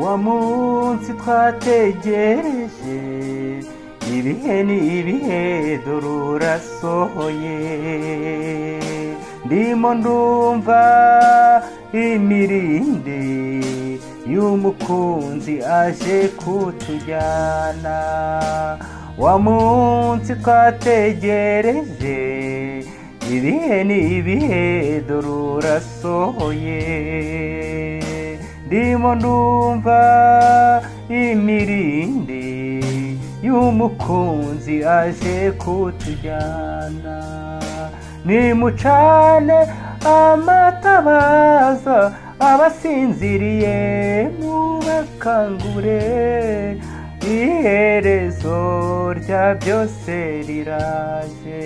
wa munsi twategereje, ibihe ni ibihe dore urasohoye. Ndimo ndumva imirindi y'umukunzi aje kutujyana, wa munsi twategereje, ibihe ni ibihe dore urasohoye. Ndimo ndumva imirindi y'umukunzi aje kutujyana. Nimucane amatabaza, abasinziriye mubakangure, iherezo rya byose riraje.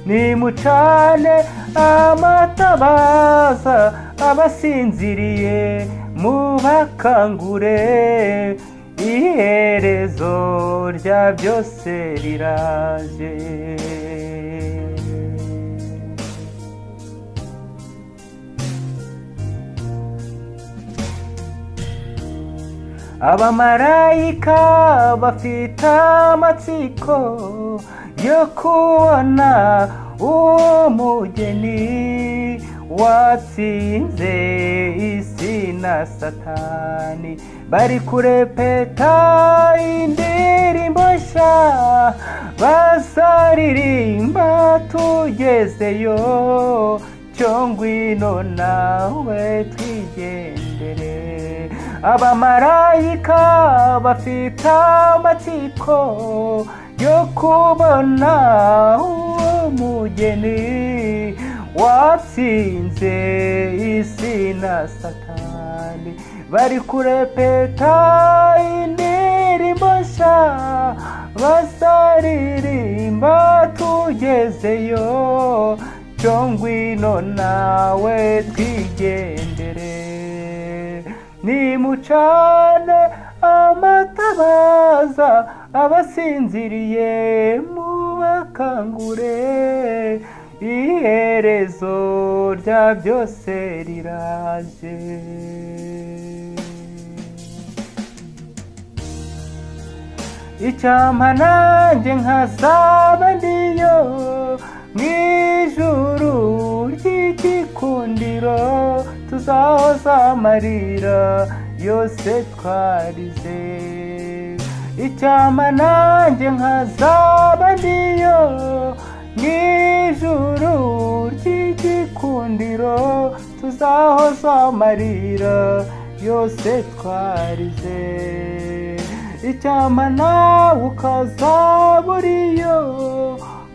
Nimucane amatabaza, abasinziriye mubakangure, iherezo rya byose riraje. Abamarayika bafite amatsiko yo kubona uwo mugeni watsinze isi na Satani, bari kurepeta indirimbo nshya bazaririmba tugezeyo. Cyo ngwino nawe twigendere. Abamarayika bafite amatsiko yo kubona uwo mugeni watsinze isi na Satani, bari kurepeta indirimbo nshya bazaririmba tugezeyo. Cyo ngwino nawe twigendere. Nimucane amatabaza, abasinziriye mubakangure, iherezo rya byose riraje. Icyampa nanjye nkazaba ndiyo mw'ijuru ry'igikundiro, tuzahoza amarira yose twarize. Icyampa nanjye nkazaba ndiyo mw'ijuru ry'igikundiro, tuzahoza amarira yose twarize. Icyampa nawe ukazaba uriyo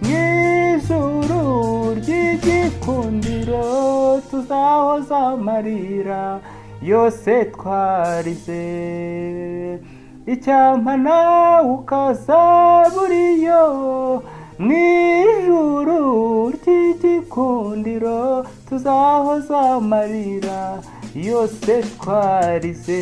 mw'ijuru ry'igikundiro, tuzahoza amarira yose twarize. Icyampa nawe ukazaba uriyo mw'ijuru ry'igikundiro, tuzahoza amarira yose twarize.